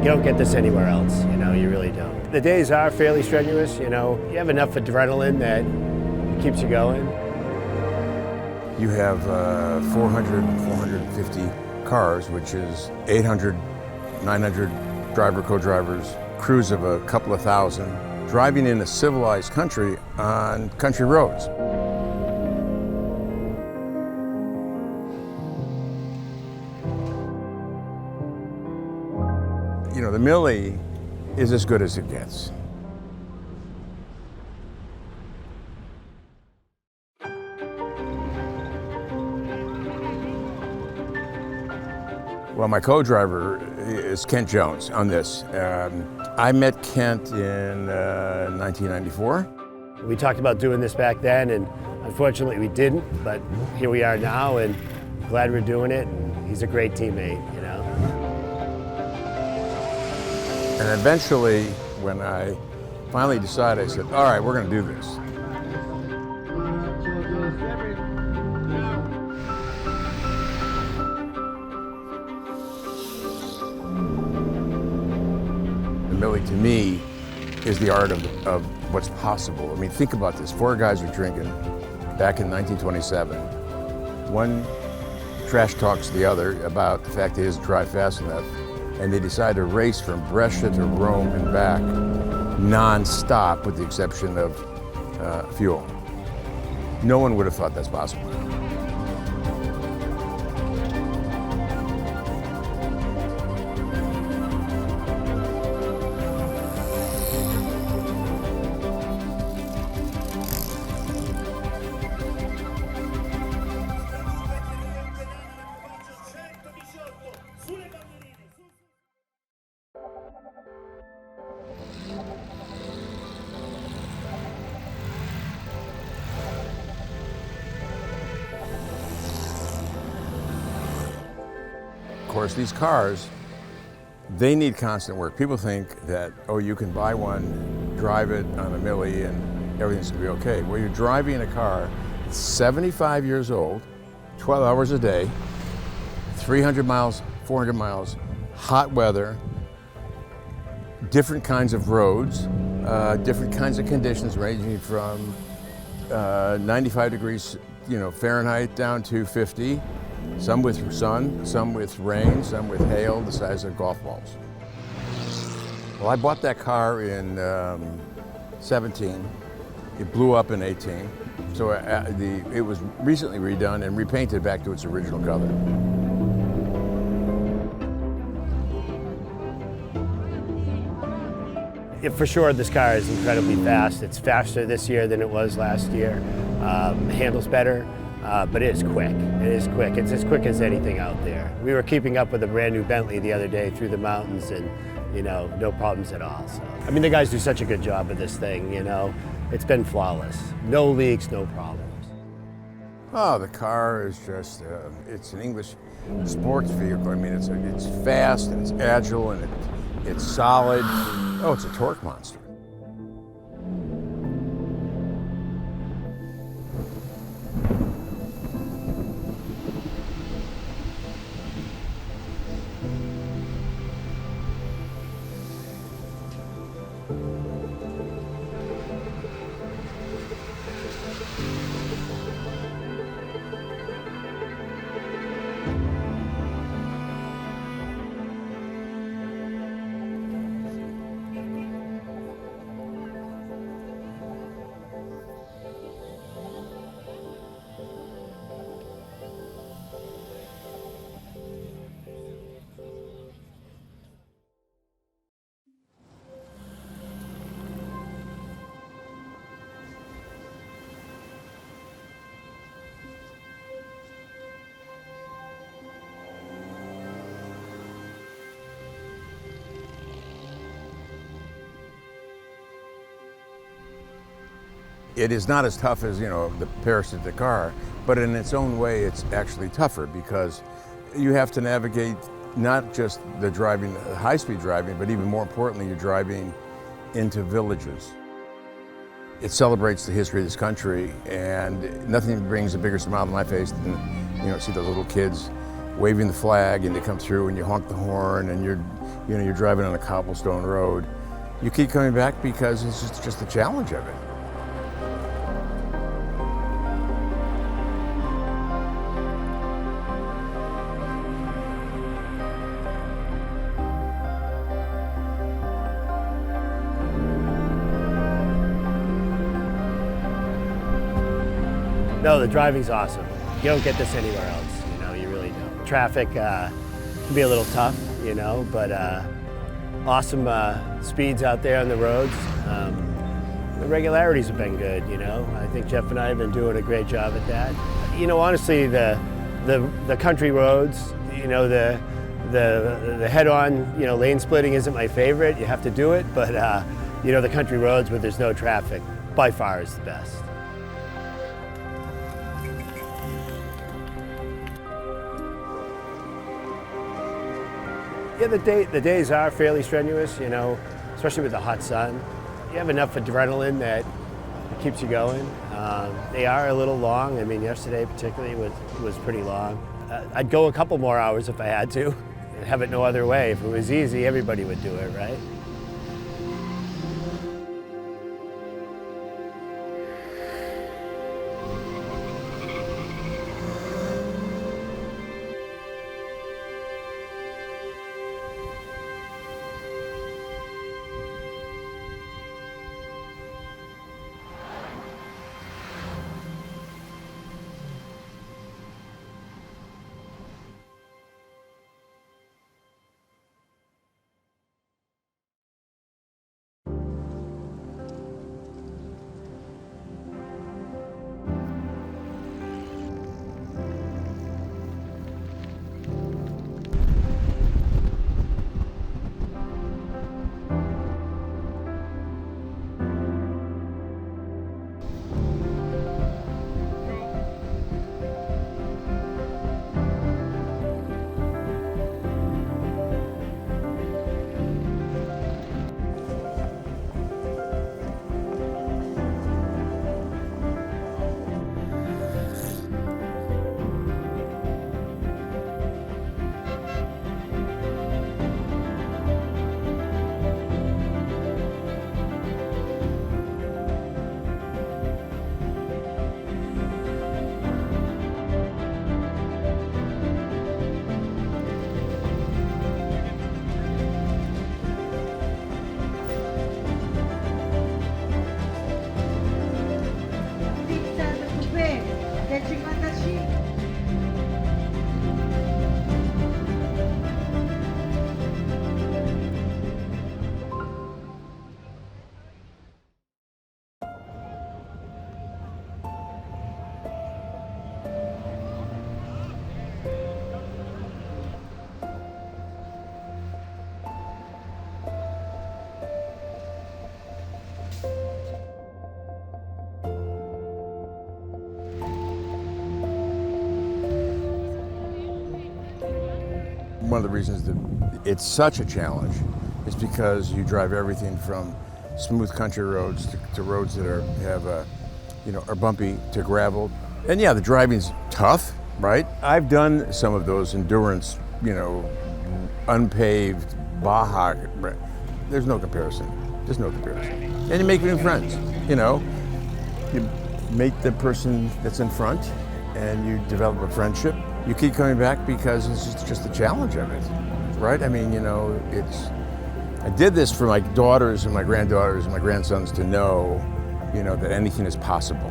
You don't get this anywhere else, you know, you really don't. The days are fairly strenuous, you know. You have enough adrenaline that keeps you going. You have 400, 450 cars, which is 800, 900 driver, co-drivers, crews of a couple of thousand, driving in a civilized country on country roads. You know, the Mille is as good as it gets. Well, my co-driver is Kent Jones on this. I met Kent in 1994. We talked about doing this back then, and unfortunately we didn't, but here we are now, and glad we're doing it, and he's a great teammate, you know. And eventually, when I finally decided, I said, all right, we're going to do this. The Mille, to me, is the art of what's possible. I mean, think about this. 4 guys were drinking back in 1927. One trash talks the other about the fact that he doesn't drive fast enough, and they decided to race from Brescia to Rome and back non-stop, with the exception of fuel. No one would have thought that's possible. Of course, these cars, they need constant work. People think that, oh, you can buy one, drive it on a Mille, and everything's gonna be okay. Well, you're driving a car that's 75 years old, 12 hours a day, 300 miles, 400 miles, hot weather, different kinds of roads, different kinds of conditions ranging from 95 degrees, Fahrenheit down to 50. Some with sun, some with rain, some with hail the size of golf balls. Well, I bought that car in 17. It blew up in 18. So it was recently redone and repainted back to its original color. For sure, this car is incredibly fast. It's faster this year than it was last year. Handles better. But it is quick. It is quick. It's as quick as anything out there. We were keeping up with a brand new Bentley the other day through the mountains, and no problems at all. So, I mean, the guys do such a good job of this thing. It's been flawless. No leaks, no problems. Oh, the car is just, it's an English sports vehicle. I mean, it's fast and it's agile and it's solid. Oh, it's a torque monster. It is not as tough as, the parasitic car, but in its own way, it's actually tougher because you have to navigate not just the driving, high-speed driving, but even more importantly, you're driving into villages. It celebrates the history of this country, and nothing brings a bigger smile to my face than, see those little kids waving the flag, and they come through and you honk the horn, and you're you know, you're driving on a cobblestone road. You keep coming back because it's just the challenge of it. No, the driving's awesome. You don't get this anywhere else, you know, you really don't. Traffic can be a little tough, you know, but awesome speeds out there on the roads. The regularities have been good, you know. I think Jeff and I have been doing a great job at that. You know, honestly, the country roads, you know, the head-on, you know, lane splitting isn't my favorite. You have to do it, but you know, the country roads where there's no traffic, by far is the best. Yeah, the days are fairly strenuous, you know, especially with the hot sun. You have enough adrenaline that it keeps you going. They are a little long. I mean, yesterday particularly was pretty long. I'd go a couple more hours if I had to, and have it no other way. If it was easy, everybody would do it, right? One of the reasons that it's such a challenge is because you drive everything from smooth country roads to roads that are bumpy to gravel. And yeah, the driving's tough, right? I've done some of those endurance, you know, unpaved Baja. There's no comparison. There's no comparison. And you make new friends, you know. You meet the person that's in front and you develop a friendship. You keep coming back because it's just the challenge of it, right? I mean, you know, I did this for my daughters and my granddaughters and my grandsons to know, you know, that anything is possible.